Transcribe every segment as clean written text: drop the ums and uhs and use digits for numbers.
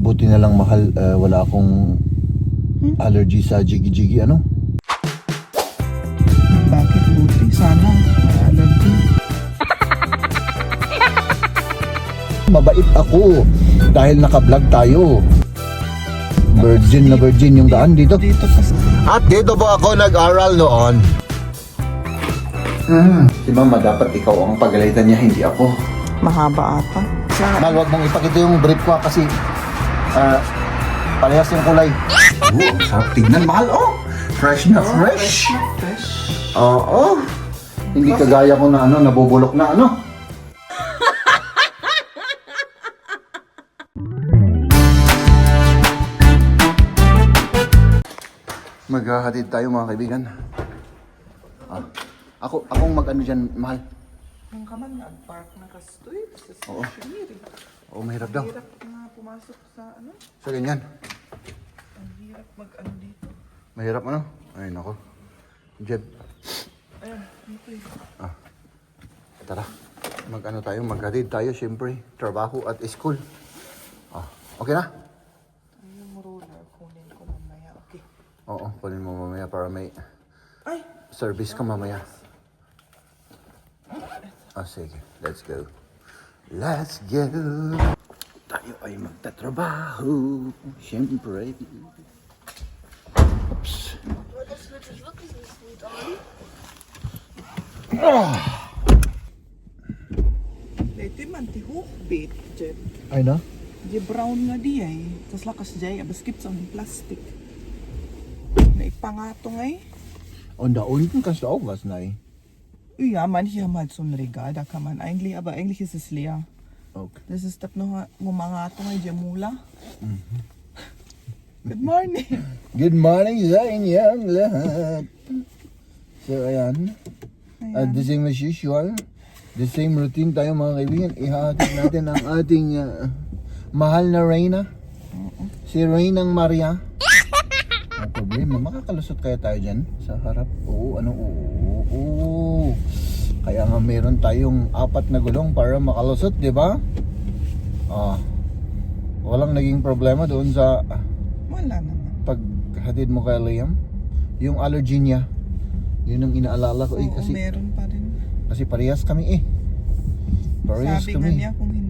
Buti na lang mahal, wala akong allergy sa jiggy-jiggy ano. Bakit buti? Sana may allergy. Mabait ako dahil naka-vlog tayo. Virgin na virgin yung daan dito. Dito kasi. At dito po ako nag-aral noon. Si mama, dapat ikaw ang pagalitan niya, hindi ako. Mahaba ata. Mal, wag mong ipakita yung brief ko kasi parehas yung kulay. Ang sarap tignan, mahal. Oh, fresh na fresh. Fresh. Oo. Hindi kagaya ko na nabubulok na ano. Maghahatid tayo mga kaibigan. Akong mag-ano dyan, mahal. Ang kaman nag-park na kastoy sa Oo. stationery. Oo, mahirap daw. Hirap na pumasok sa ano. So, ganyan. Ang hirap mag-ano dito. Mahirap ano? Ay, nako. Jeb, Ayan, dito eh. tara. Mag-ano tayo, maghatid tayo, syempre. Trabaho at school. Okay na? Yung roller, kunin ko mamaya. Okay. Oo, kunin mo mamaya para may Ay! service ka mamaya. Sige. Let's go. Let's go. Tayo ay magtatrabaho. Siyempre. Oops. Ito man, tihok bait, Jet. Ay na? Di brown nga di ay. Tas lakas jay, abaskip sa plastic. Naipangato nga eh. Und da unten kannst du auch was, nein? Ja, manche haben halt so ein Regal, da kann man eigentlich, aber eigentlich ist es leer. Okay. Das ist das noch gumangato nga Jamula. Good morning. Good morning sa inyong lahat. So, ayan. At the same as usual, the same routine tayo mga kaibigan. Ihahatid natin ang ating mahal na Reyna. Si Reynang Maria. Ang problema, makakalusot kaya tayo dyan sa harap? Oo. Kaya nga meron tayong 4 na gulong para makalusot, di ba? Walang naging problema doon sa Wala naman. paghatid mo kay Liam. Yung allergy niya, yun ang inaalala ko Oo, meron pa rin. kasi parehas kami Parehas Sabi nga kami. niya kung hindi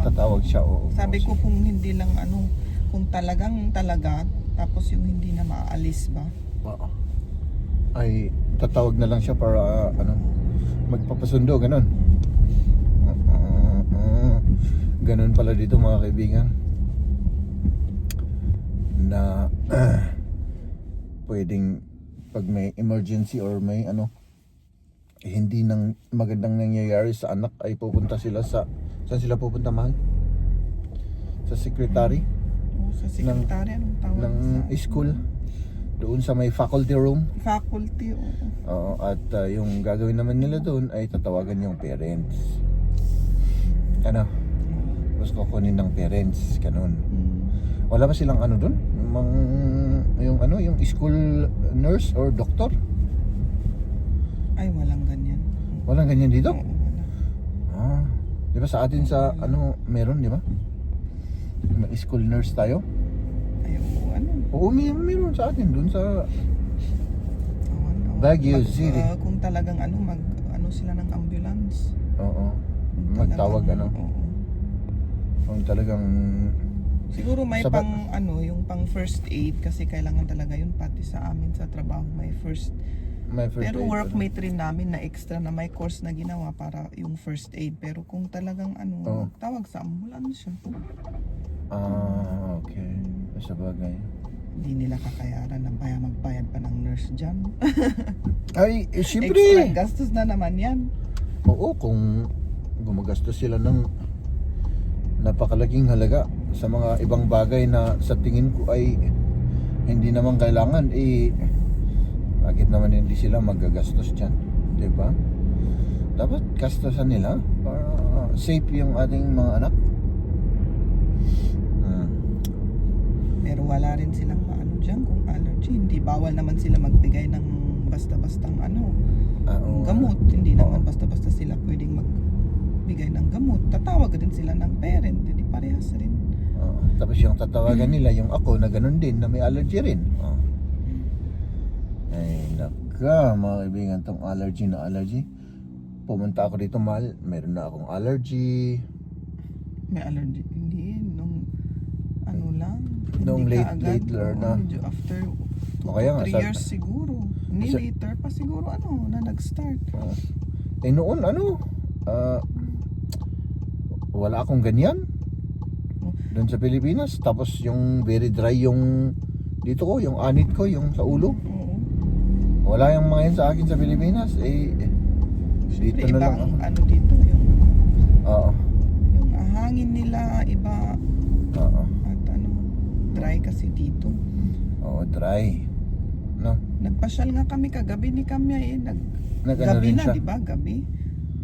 Tatawag siya. Oo. Sabi ko kung hindi lang kung talagang talaga, tapos yung hindi na maaalis ba? Oo. Ay tatawag na lang siya para magpapasundo, ganun. Ganun pala dito mga kaibigan. Na pwedeng pag may emergency or may hindi nang magandang nangyayari sa anak ay pupunta sila saan sila pupunta, mahal? Sa secretary O sa sekretary, anong tawag ng sa school, doon sa may faculty room. faculty? Oo. At yung gagawin naman nila doon ay tatawagan yung parents. Tapos kukunin ng parents, ganun. Wala ba silang doon? Yung school nurse or doctor? Ay, walang ganyan. Walang ganyan dito? Oo, wala. Di ba sa atin sa meron, di ba? May school nurse tayo? Ay, oo, Oo, meron sa atin doon sa Oo, Baguio City. Kung talagang sila ng ambulance. Oo. Kung Magtawag talagang, oo. Kung talagang Siguro may Sa- yung pang first aid kasi kailangan talaga yun pati sa amin sa trabaho may first. may first Pero aid, workmate rin namin na extra na may course na ginawa para yung first aid. Pero kung talagang Oo. tawag sa ambulance siya. Okay. Sa bagay. Hindi nila kakayaran na magbayad pa ng nurse dyan. Ay, Extra siyempre. gastos na naman yan. Oo, kung gumagastos sila ng napakalaking halaga sa mga ibang bagay na sa tingin ko ay hindi naman kailangan, bakit naman hindi sila magagastos dyan? Diba? Dapat gastosan nila para safe yung ating mga anak. Pero wala rin silang dyan kung allergy. Hindi bawal naman sila magbigay ng basta-bastang Oo. gamot. Hindi naman basta-basta sila pwedeng magbigay ng gamot. Tatawag din sila ng parent, hindi parehas rin. Tapos yung tatawagan nila, yung ako na ganun din, na may allergy rin. Ay, naka, mga kaibigan, tong allergy. Pumunta ako dito, mahal, meron na akong allergy. May allergy, hindi, nung ano lang. Nung hindi late na. Medyo after 2 kaya to nga, 3 years siguro. Hindi, later pa siguro, na nag-start. Noon, wala akong ganyan. Doon sa Pilipinas. Tapos yung very dry yung dito ko, yung anit ko, yung sa ulo. Oo. Wala yung mga yan sa akin sa Pilipinas. Dito na lang. Ang ano dito, yung Oo. yung hangin nila iba Oo. at dry kasi dito. Oo, dry. No? Nagpasyal nga kami kagabi ni Kamya Nag-ano gabi rin na, siya? di ba? Gabi.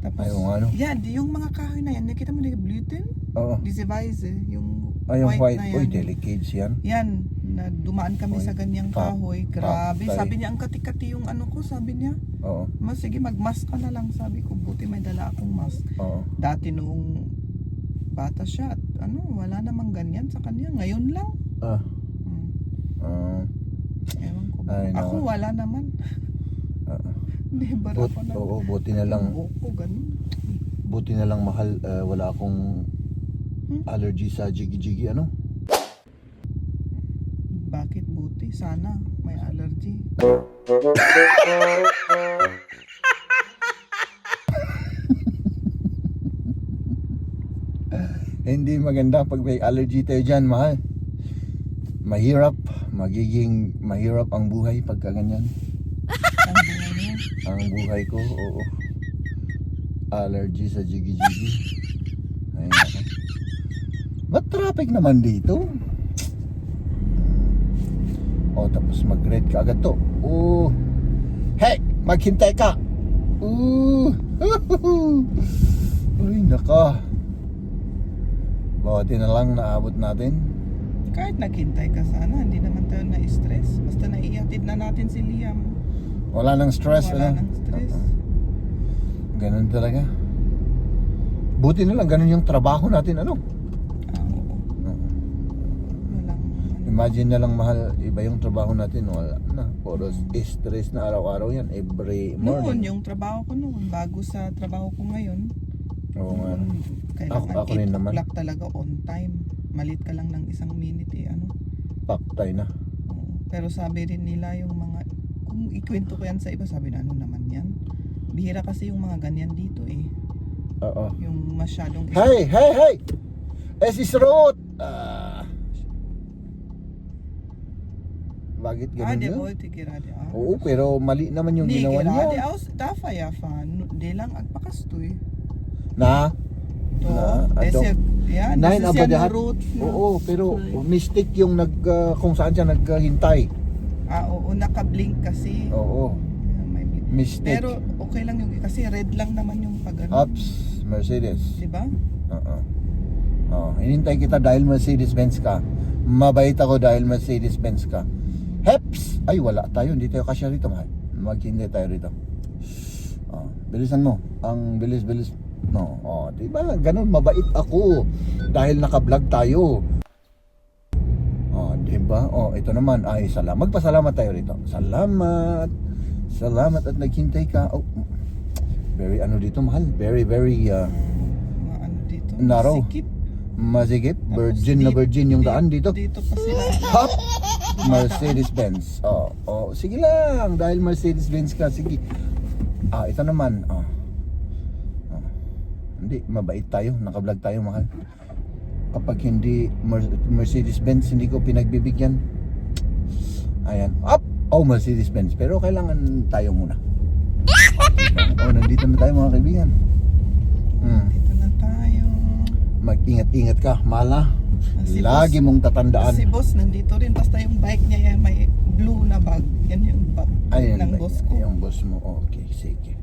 Tapos, Ay, yung ano? yan, yung mga kahoy na yan, nakita mo na yung gluten? Oo. Disivise, yung Ay, yung white. na Uy, yan. delicates yan. Yan, na dumaan kami Uy, sa ganyang pa- kahoy. Grabe, patay. sabi niya, ang kati-kati yung ano ko, sabi niya. Oo. Sige, mag-mask ka na lang, sabi ko. Buti may dala akong mask. Oo. Dati noong bata siya, at wala namang ganyan sa kanya. Ngayon lang. Ah. Hmm. Ewan ko. Ay, Ako naku. wala naman. Never ako na. Oo, buti na lang. Buko, ganun. Buti na lang, mahal, wala akong allergy sa jigi-jigi, ano? Bakit buti? Sana may allergy. Hindi maganda pag may allergy tayo dyan, mahal. Mahirap, magiging mahirap ang buhay pagka ganyan. Ang buhay niya. Ang buhay ko, oo. Allergy sa jigi-jigi. Ay, nako. Ba't traffic naman dito? Oh, tapos mag-red ka agad to. Oh. Hey, maghintay ka. Uy, naka. Buti na lang naabot natin. Kahit naghintay ka sana, hindi naman tayo na-stress. Basta naihatid na natin si Liam. Wala nang stress. Wala ano? nang stress. Ganun talaga. Buti na lang, ganun yung trabaho natin, ano? Oo. Walang Imagine na lang, mahal, iba yung trabaho natin, wala na. Puro stress na araw-araw yan, every Noon, morning. yung trabaho ko noon, bago sa trabaho ko ngayon, Oo nga. noon, kailangan Ako rin 8 naman. o'clock talaga on time. Malit ka lang ng 1 minute Paktay na. Oo. Pero sabi rin nila yung mga, kung ikwento ko yan sa iba, sabi na naman yan. Bihira kasi yung mga ganyan dito Oo. Yung masyadong Hey! Sis Ruth! Bakit ganun di yun? boy, tigirade. Oo, pero mali naman yung ginawa Girade, niya. tafa-yafa. Di lang agpakastoy. Na? To, Na, desi, yan, Nine desi ang siya padahat. na route. Oo, pero mistake yung kung saan siya naghintay. Oo, naka-blink kasi. Oo, May blink. mistake. Pero okay lang yung, kasi red lang naman yung pag-ano. Ups, Mercedes. Diba? Hinintay kita dahil Mercedes-Benz ka. Mabait ako dahil Mercedes-Benz ka. Heps! Ay, wala tayo. Hindi tayo kasya rito, mahal. Maghintay tayo rito. Bilisan mo. Ang bilis-bilis. No. Diba? Ganun, mabait ako. Dahil naka-vlog tayo. Diba? Ito naman. Ay, magpasalamat tayo rito. Salamat. Salamat at naghintay ka. Very dito, mahal. Very, very Ano dito? narrow. Sikip. Masigip. Tapos Virgin na daan dito. Dito pa sila. Hop! Mercedes-Benz. Sige lang. Dahil Mercedes-Benz ka, sige. Ito naman. Hindi, mabait tayo. Naka-vlog tayo, mahal. Kapag hindi Mercedes-Benz, hindi ko pinagbibigyan. Ayan. Up! Mercedes-Benz. Pero kailangan tayo muna. Nandito na tayo, mga kaibigan. Dito na tayo. Mag-ingat-ingat ka, mahal na. Si Lagi mong tatandaan. Si boss nandito rin. Basta yung bike niya may blue na bag. Yan yung bag ng boss ko. Yung boss mo. Okay, sige.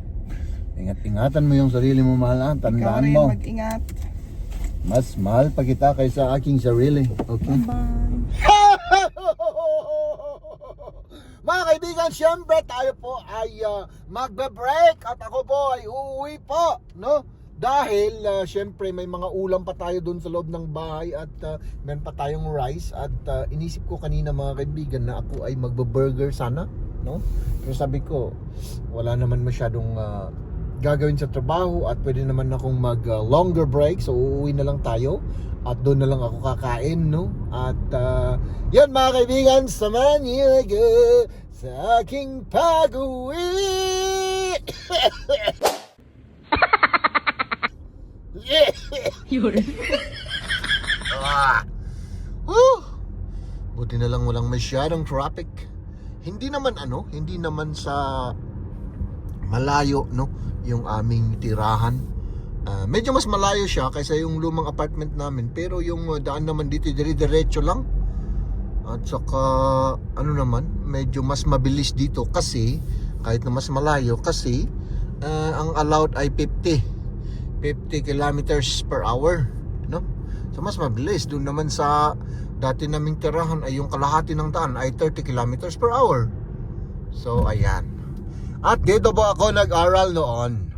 Ingat-ingatan mo yung sarili mo, mahal na. Ikaw Tandaan rin mo. mag-ingat. Mas mahal pa kita kaysa aking sarili. Okay? Bye-bye. Mga kaibigan, syempre tayo po ay magbe-break at ako po ay uuwi po, no? Dahil syempre may mga ulam pa tayo doon sa loob ng bahay at meron pa tayong rice at inisip ko kanina mga kaibigan na ako ay magbo-burger sana, no? Pero sabi ko, wala naman masyadong gagawin sa trabaho at pwede naman akong mag longer break, so uuwi na lang tayo at doon na lang ako kakain, no? At yan mga kaibigan, samahan niyo ako sa aking pag-uwi. Buti na lang walang masyadong traffic. Hindi naman sa malayo, no, yung aming tirahan. Medyo mas malayo siya kaysa yung lumang apartment namin, pero yung daan naman dito dire-diretso lang. At saka medyo mas mabilis dito kasi kahit na mas malayo kasi ang allowed ay 50 kilometers per hour, no? So mas mabilis. Doon naman sa dati naming tirahan ay yung kalahati ng daan ay 30 kilometers per hour. So ayan. At dito po ako nag-aral noon.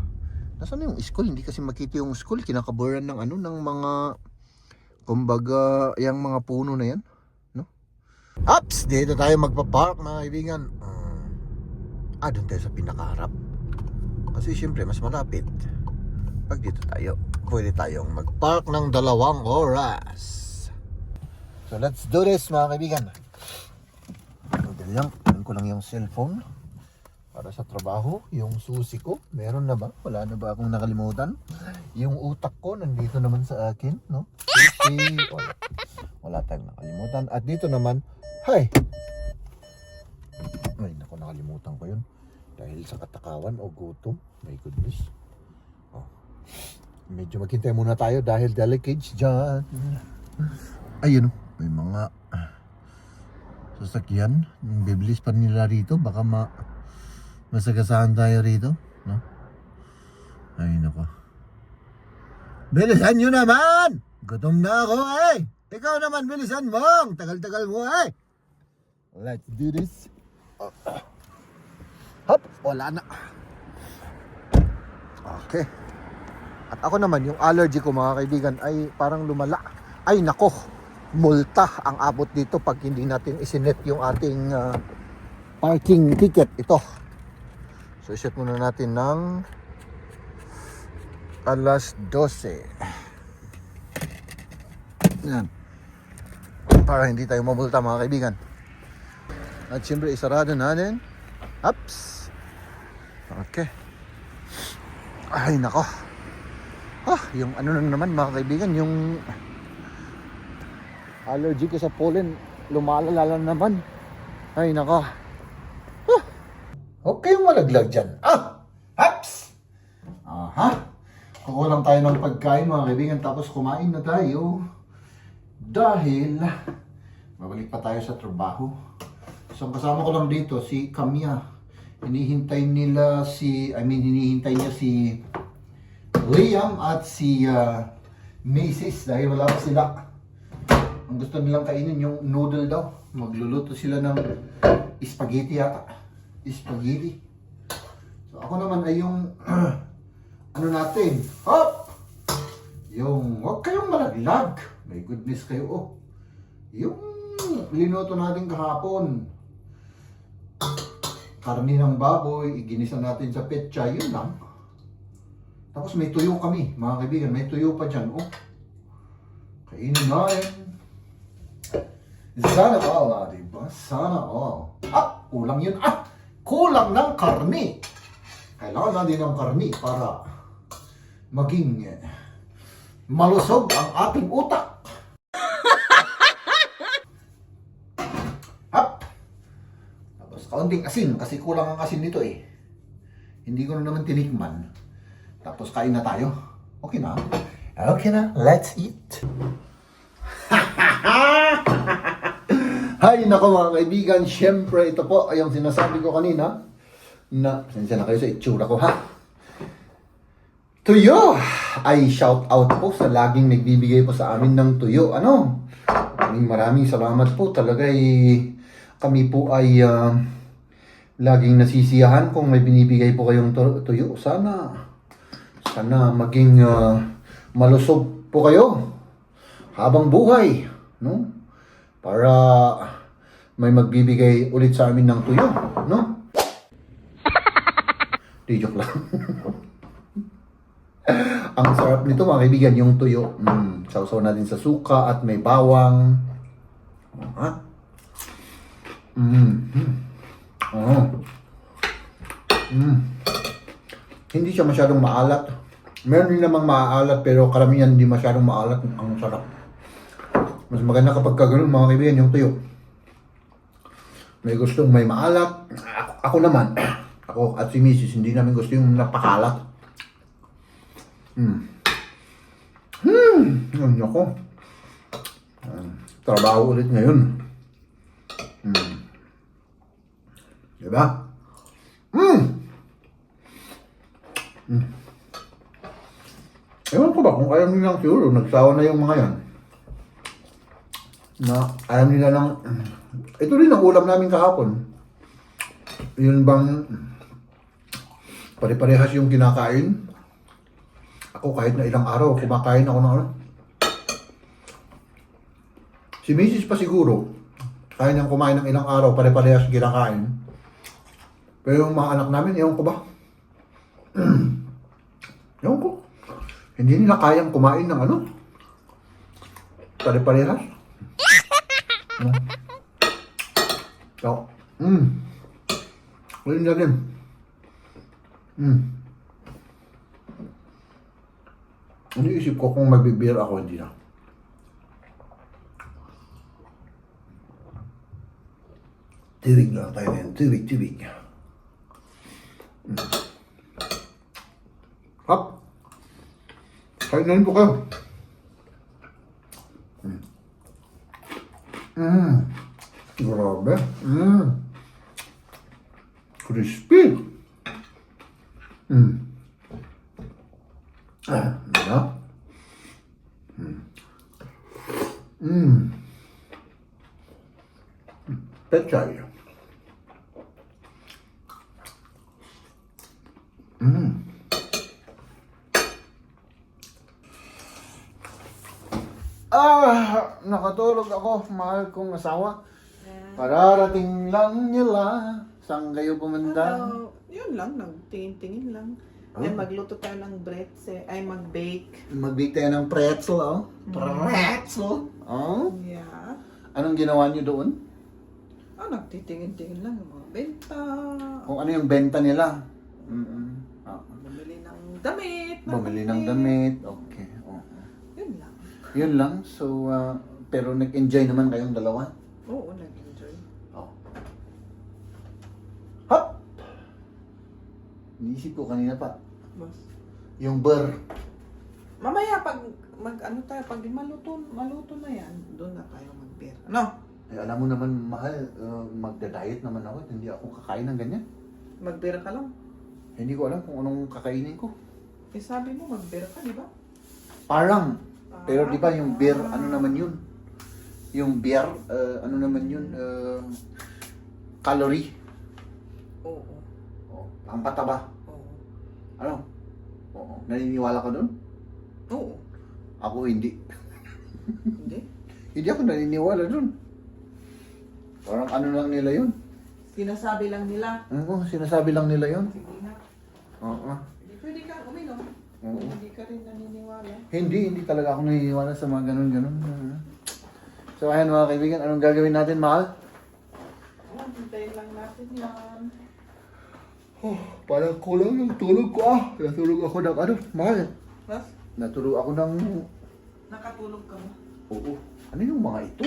Nasaan yung school? Hindi kasi makita yung school. Kinakaburan ng ng mga kumbaga yung mga puno na yan, no? Ups! Dito tayo magpa-park mga kaibigan. Doon tayo sa pinakaharap. Kasi syempre mas malapit. Pag dito tayo, pwede tayong mag-park ng 2 oras. So let's do this mga kaibigan. Madali lang, kunin ko lang yung cellphone para sa trabaho. Yung susi ko, meron na ba? Wala na ba akong nakalimutan? Yung utak ko, nandito naman sa akin, no? Susi, wala tayong nakalimutan. At dito naman, ay naku, nakalimutan ko yun. Dahil sa katakawan o gutom. My goodness. Medyo maghintay muna tayo dahil delicate dyan. Ayun, may mga sasakyan. Bibilis pa nila rito. Baka masagasahan tayo rito, no? Ay nako. Bilisan nyo naman! Gutom na ako eh! Ikaw naman bilisan mo! Tagal-tagal mo eh! Let's do this. Hop! Wala na. Okay. At ako naman, yung allergy ko mga kaibigan ay parang lumala. Ay nako, multa ang abot dito pag hindi natin isinet yung ating parking ticket. Ito. So iset muna natin ng alas 12. Yan. Para hindi tayo mamulta mga kaibigan. At siyempre isarado natin. Ups. Okay. Ay nako. Yung naman mga kaibigan, yung allergy ko sa pollen, lumalala naman. Ay nako. Huwag kayong malaglag dyan. Haps! Kukuha lang tayo ng pagkain mga kaibigan, tapos kumain na tayo. Dahil babalik pa tayo sa trabaho. So kasama ko lang dito si Kamia. Hinihintay niya si Liam at si Macy's dahil wala pa sila. Ang gusto nilang kainin yung noodle daw. Magluluto sila ng spaghetti yata. Spaghetti. So ako naman ay yung natin. Hop! Yung huwag kayong malaglag. My goodness kayo Yung linuto natin kahapon. Karni ng baboy, iginisa natin sa petsa, yun lang. Tapos may tuyo kami, mga kaibigan, may tuyo pa dyan, Kainin natin. Sana all, diba? Sana all. Kulang yun. Kulang ng karni. Kailangan natin ng karni para maging malusog ang ating utak. Tapos kaunting asin, kasi kulang ang asin nito Hindi ko na naman tinikman. Tapos kain na tayo. Okay na? Okay na, let's eat. Hay nako mga kaibigan, syempre ito po ay yung sinasabi ko kanina na, pasensya na kayo sa itsura ko Tuyo! Ay shout out po sa laging nagbibigay po sa amin ng tuyo. Maraming salamat po. Talaga kami po ay laging nasisiyahan kung may binibigay po kayong tuyo. Sana Sana maging malusog po kayo habang buhay, no? Para may magbibigay ulit sa amin ng tuyo, no? Di joke lang. Ang sarap nito mga kaibigan, yung tuyo. Sausaw natin sa suka at may bawang. Ha? Oh. Hindi siya masyadong maalat. Meron din namang maaalat pero karamihan hindi masyadong maalat. Ang sarap. Mas maganda kapag kaganoon mga kaibigan yung tuyo. May gustong may maalat. Ako naman, ako at si Mrs. hindi namin gusto yung napakalat. Ako. Trabaho ulit ngayon. Diba? Ewan ko ba kung ayaw nilang siguro, nagsawa na yung mga yan. Na ayaw nila ng... Ito rin ang ulam namin kahapon. Yun bang pare-parehas yung kinakain? Ako kahit na ilang araw, kumakain ako ng ano. Si Mrs. pa siguro, kaya niyang kumain ng ilang araw, pare-parehas kinakain. Pero yung mga anak namin, ewan ko ba? Ewan ko. Hindi nila kayang kumain ng ano? Pare-parehas. So, Ngayon na rin. Iniisip ko kung magbibir ako, hindi na. Tirig lang tayo ngayon. Tirig. Hap! Kain na rin po kayo. Grabe. Crispy. Diba? Pechay. Nakatulog ako, mahal kong asawa. Pararating lang nila. Saan kayo pumunta? Yun lang, nagtingin-tingin lang. Ay, magluto tayo ng bretzel, ay mag-bake. Mag-bake tayo ng pretzel, oh. Pretzel? Oh? Yeah. Anong ginawa niyo doon? Nagtitingin-tingin lang yung mga benta. Kung ano yung benta nila? Bumili ng damit. Bumili ng damit. Okay. Yun lang. Yun lang. So, pero nag-enjoy naman kayong dalawa? Oo, nag-enjoy. Hop! Inisip ko kanina pa. Boss. Yung bar. Mamaya pag pag maluto na yan, doon na tayo mag-beer. Ano? Eh, alam mo naman, mahal, magda-diet naman ako. Hindi ako kakain ng ganyan. Mag-beer ka lang. Hindi ko alam kung anong kakainin ko. Eh sabi mo, mag-beer ka, di ba? Parang. Pero di ba yung beer, ano naman yun? Yung beer, ano naman yun? Calorie. Oo. Ang pataba. Oo. Ano? Oo. Naniniwala ka doon? Oo. Ako hindi. Hindi? Hindi ako naniniwala doon. Parang ano lang nila yun. Sinasabi lang nila. Oo, sinasabi lang nila yun. Sige na. Oo. Hindi pwede kang uminom. Oo. Hindi ka rin naniniwala. Hindi talaga ako naniniwala sa mga ganun-ganun. So ayan mga kaibigan, anong gagawin natin, mahal? Hintayin lang natin yan. Parang kulang yung tulog ko Natulog ako ng ano, mahal. Mas, Natulog ako ng... nakatulog ka ba? Oo. Ano yung mga ito?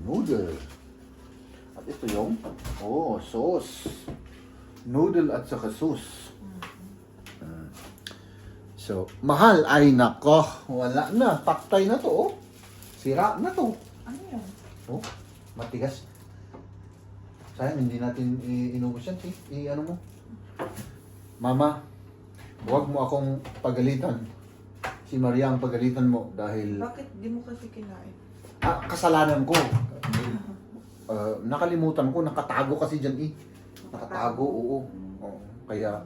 Noodle. At ito yung... sauce. Noodle at saka sauce. So, mahal, ay nako, wala na. Paktay na to, Sira na to. Ano yan? Matigas. Sayang, hindi natin inubos yan, ano mo? Mama, huwag mo akong pagalitan. Si Maria ang pagalitan mo dahil... Bakit di mo kasi kinain? Kasalanan ko. Nakalimutan ko, nakatago kasi dyan Nakatago, oo. Kaya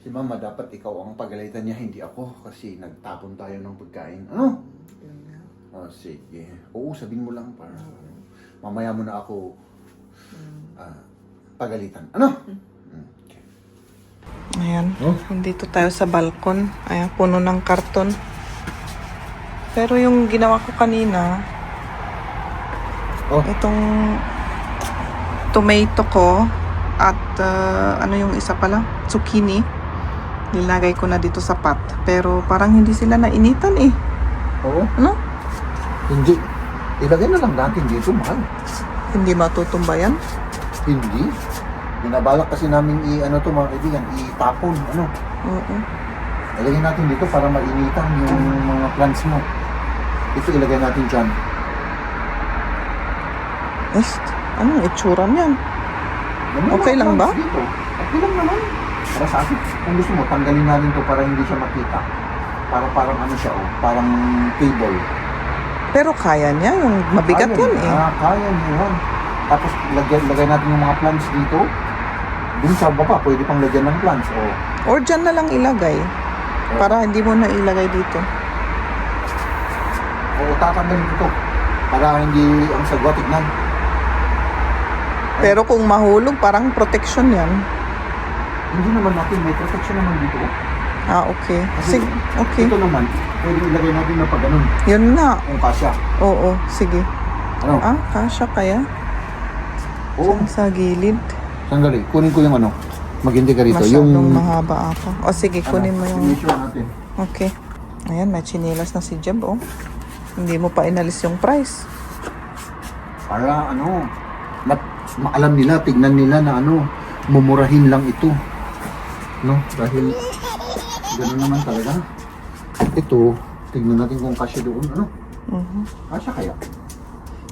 si mama dapat ikaw ang pagalitan niya, hindi ako. Kasi nagtapon tayo ng pagkain. Ano? Yun nga. Oh, sige. Oo, sabihin mo lang para mamaya mo na ako pagalitan. Ano? Okay. Ayan. Oh? Dito tayo sa balkon. Ayan, puno ng karton. Pero yung ginawa ko kanina, Oh. itong tomato ko at ano yung isa pala? Zucchini. Nilagay ko na dito sa pot. Pero parang hindi sila nainitan eh. Oo. Ano? Hindi. Ilagay na lang natin dito, mahal. Hindi matutumba yan? Hindi. Binabalak kasi namin ano to mga kaibigan, itapon. Ano? Oo. Ilagay natin dito para mainitan yung mga plants mo. Ito ilagay natin dyan. Anong itsura niyan? Yung Okay mga lang ba? plants Dito. Okay lang naman. Para sa akin, kung gusto mo, tanggalin natin to para hindi siya makita. Parang ano siya, oh, parang table. Pero kaya niya, yung mabigat Kaya yan niya. eh. Kaya niya yan. Tapos lagay natin yung mga plants dito. Dun sa baba, pwede pang lagyan ng plants. Oh. Or dyan na lang ilagay. Para hindi mo na ilagay dito. Oo, tatanggalin ko to. Para hindi ang sagwa tignan. Pero kung mahulog, parang protection yan. Hindi naman natin, may protection naman dito. Ah, okay. Kasi Sige, okay. Ito naman, pwede ilagay natin na pag ganun. Yun nga. Kung kasya. Oo, sige. Ano? Ah, kasya kaya? Oo. Sa gilid. Sandali, kunin ko yung ano. Maghindi ka rito. Masyadong mahaba ata. O sige, kunin mo yung... Sinisure natin. Okay. Ayan, may chinelas na si Jeb, oh. Hindi mo pa inalis yung price. Para ano, maalam nila, tignan nila na ano, mumurahin lang ito. No? Dahil gano'n naman talaga. Ito, tignan natin kung kasya doon. Ano? Kasya kaya?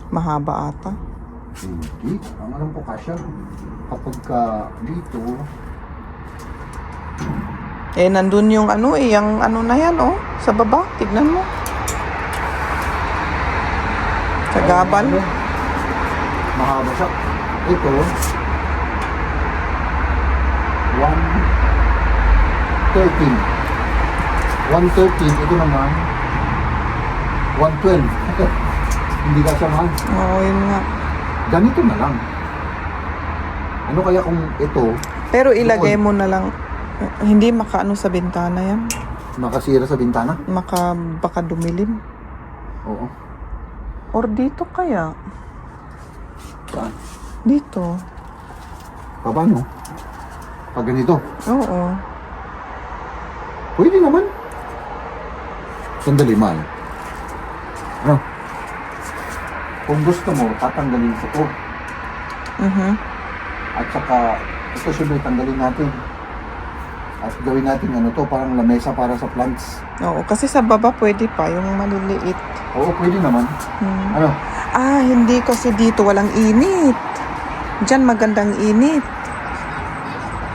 Mahaba ata. Hindi. Ang alam ko kasya. Kapag ka dito, Eh, nandun yung ano eh, yung ano na yan, oh. Sa baba, tignan mo. Sa gabal. mahaba siya. Ito, 113. Ito naman, 112. Hindi ka siya mahal. Oo, yun nga. Ganito na lang. Ano kaya kung ito, Pero ilagay mo na lang. Hindi makaano sa bintana yan. makasira sa bintana? Baka dumilim. Oo. Or dito kaya. Saan? Dito. Paano? Pag ganito, Oo. pwede naman. Sandali, mahal. Ano? Kung gusto mo, tatanggalin ko to. At saka, ito syempre tanggalin natin. At gawin natin ano to, parang lamesa para sa plants. Oo, kasi sa baba pwede pa, yung maliliit. Oo, pwede naman. Ano? Ah, hindi kasi dito walang init. Diyan magandang init.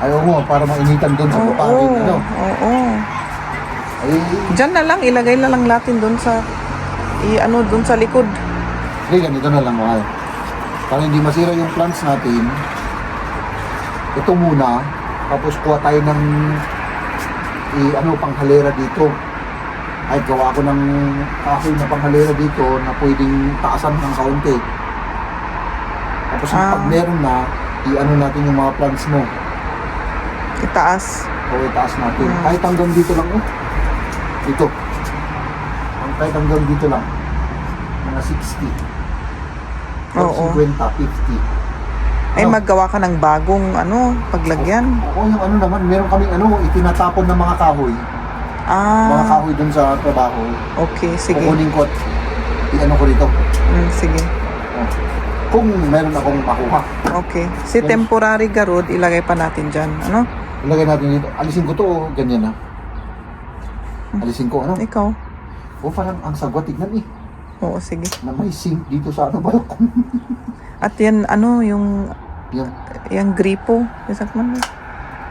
Ayaw mo, para mainitan doon sa baba. Ano? Oo. Ay, Diyan na lang, ilagay na lang natin doon sa, doon sa likod. hindi, ganito na lang, mahal. Para hindi masira yung plants natin, ito muna, tapos kuha tayo ng panghalera dito. Ay, gawa ko ng kahoy na panghalera dito na pwedeng taasan ng kaunti. Tapos pag meron na, natin yung mga plants mo. Itaas. O itaas natin. Kahit hanggang dito lang, oh. Dito. Kahit hanggang dito lang. Mga 60. Oo. 50, 50. Ay, maggawa ka ng bagong, paglagyan. Oo, yung naman, meron kaming itinatapon ng mga kahoy. Mga kahoy dun sa trabaho. Okay, sige. Kukunin ko at ko dito. Sige. Oh. Kung meron akong makuha. Okay. Si temporary garod, ilagay pa natin dyan. Ano? Ilagay natin dito. Alisin ko to o ganyan na. Alisin ko, ano? Ikaw. O parang ang sagwa, tignan eh. Oo, sige. Na may sink dito sa balkon. At yan, yung Yung, gripo. Isang man.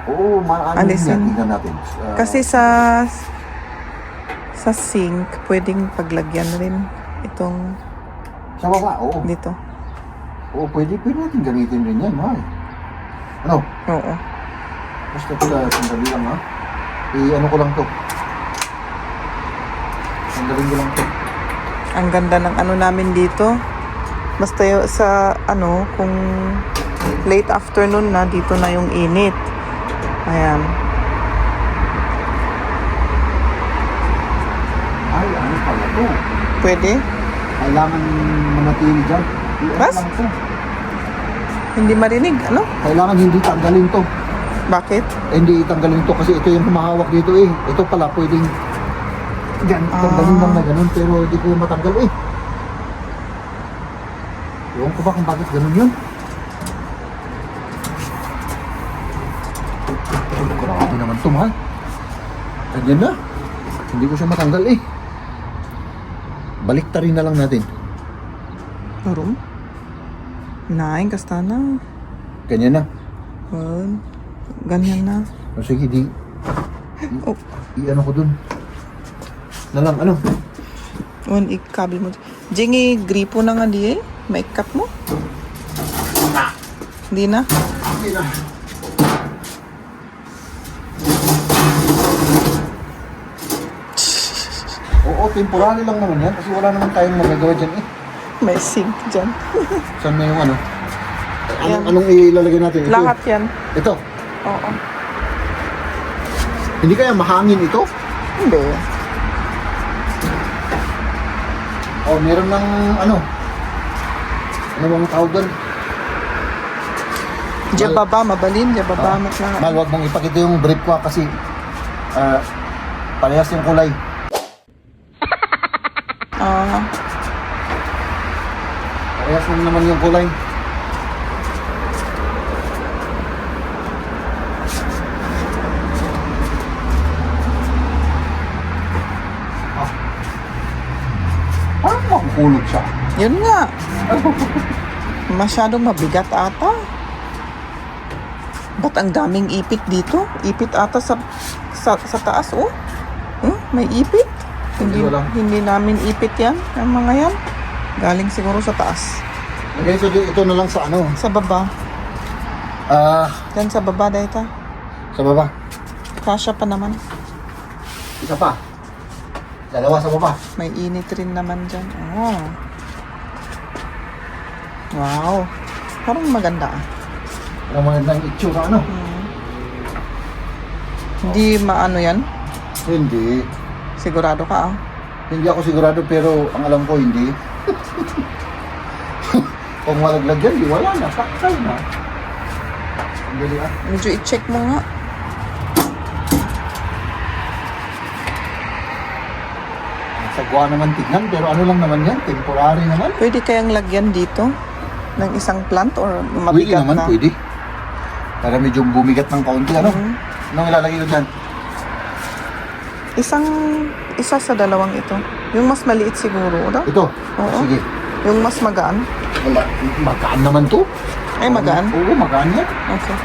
oo, maano Alisin. yan. Tignan natin. Kasi sa sink, pwedeng paglagyan rin itong Sa baba, oo. dito. Oo, pwede natin gamitin rin yan, mahal. Ano? Oo. Sandali lang ha. I-ano ko lang to. Sandalin ko lang to. Ang ganda ng ano namin dito. Basta sa ano, kung late afternoon na, dito na yung init. Ayan. Ay, ano pala to? Pwede? Kailangan manatili dyan. Bas? Lang to. Hindi marinig, ano? Kailangan hindi tanggalin to. Bakit? Hindi tanggalin to kasi ito yung humahawak dito eh. Ito pala pwedeng dyan, tanggalin lang na ganun pero hindi ko matanggal eh. Ewan ko ba kung bakit ganun yun? Grabe naman to, mahal. Ganyan na. Hindi ko siya matanggal eh. Baliktarin na lang natin. Arum? Nain, kasta na. Ganyan na. Well, ganyan na. O sige, Oh. i-ano ko dun. Na lang, ano? One ikabel mo. Jingi, gripo na nga di eh. Maikat mo? Hindi na? Hindi na. Oo, temporary lang naman yan kasi wala naman tayong magagawa dyan eh. May sink dyan. Saan na yung ano? Yan. Anong ilalagay natin? Ito. Lahat yan. Ito. Oo. Hindi kaya mahangin ito? Hindi. O, meron ng ano? Ano bang tawag doon? Diyan baba, mabalin. Diyan baba, matlahat. Mal, wag mong ipakita yung brief ko kasi parehas yung kulay. Parehas lang naman yung kulay. Parang makukulog siya. Yun nga. Masyadong mabigat ata. Ba't ang daming ipit dito? Ipit ata sa taas, oh. May ipit. Hindi, Wala. hindi namin ipit yan, ang mga yan. Galing siguro sa taas. Okay, so ito na lang sa ano? Sa baba. Yan sa baba, dahita. Sa baba. Kasya pa naman. Isa pa. Dalawa sa baba. May init rin naman dyan. Oh. Wow. Parang maganda ah. Ang magandang itsura, ano? Hindi maano yan? Hindi. Sigurado ka ah. Hindi ako sigurado pero ang alam ko hindi. Kung malaglag yan, di wala na. Sakay na. Ang dali ah. Medyo i-check mo nga. Sagwa naman tignan pero ano lang naman yan, temporary naman. Pwede kayang lagyan dito ng isang plant or Pwede mabigat naman, na? pwede. Para medyo bumigat ng kaunti, ano? Anong ilalagay ko dyan? Isa sa dalawang ito. Yung mas maliit siguro, o? Ito? Oo. Sige. Yung mas magaan. Wala. Magaan naman to. Ay, magaan? Oo, magaan yan. Okay.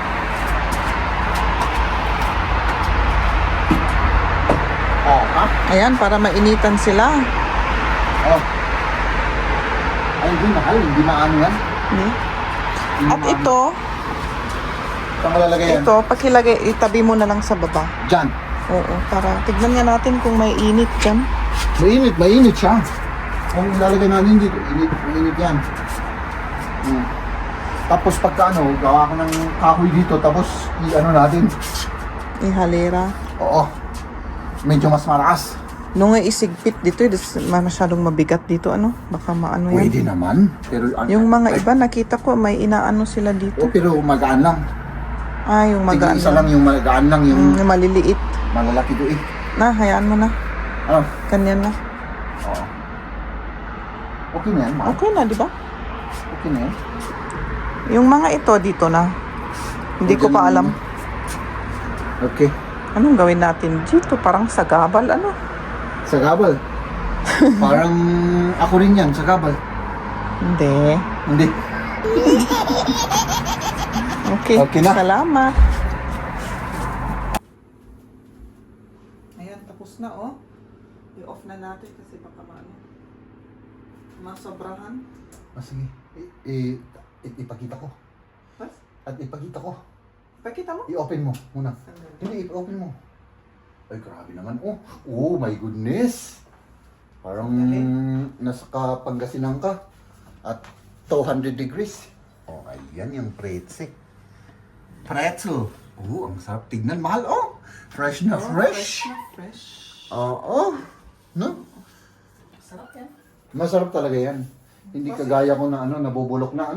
Oo, ha? Ayan, para mainitan sila. Oh. Ay, hindi mahal. Hindi maano yan. Hindi. Hindi At maano. ito, Saan malalagay yan? ito, pakilagay, itabi mo na lang sa baba. Dyan. Oo, para tignan nga natin kung may init dyan. Mainit siya. Kung ilalagay natin dito, mainit yan. Tapos pagka ano, gawa ko ng kahoy dito, tapos i-ano natin. Ihalera. Oo. Medyo mas malakas. Nung isigpit dito, masyadong mabigat dito, ano? Baka maano yan. Pwede naman. Pero, Yung mga iba, nakita ko, may inaano sila dito. pero magaan lang. Ah, yung magaan Isa lang yung magaan lang, yung yung maliliit. malalaki doon. Na, hayaan mo na. Ano? Ganyan na. Oo. Okay na yan, ma. Okay na, di ba? Okay na yan. Yung mga ito dito na. Hindi ko pa alam. Okay. Anong gawin natin dito? Parang sagabal, ano? Sagabal. Parang ako rin yan, sagabal. Hindi. Hindi. Okay, Okay na. Salamat. Ayan, tapos na, oh. I-off na natin kasi baka masobrahan. Sige. Ipakita ko. What? At ipakita ko. Pakita mo. I-open mo muna. Hindi, i-open mo. Ay, grabe naman. Oh my goodness. Parang nasa Pangasinan ka. At 200 degrees. Oh, ayan yung pretzel. Pretzel. Ang sarap tignan. Mahal, Fresh na fresh. Fresh. Oo. No? Sarap yan. Masarap talaga yan. Hindi kagaya ko na nabubulok na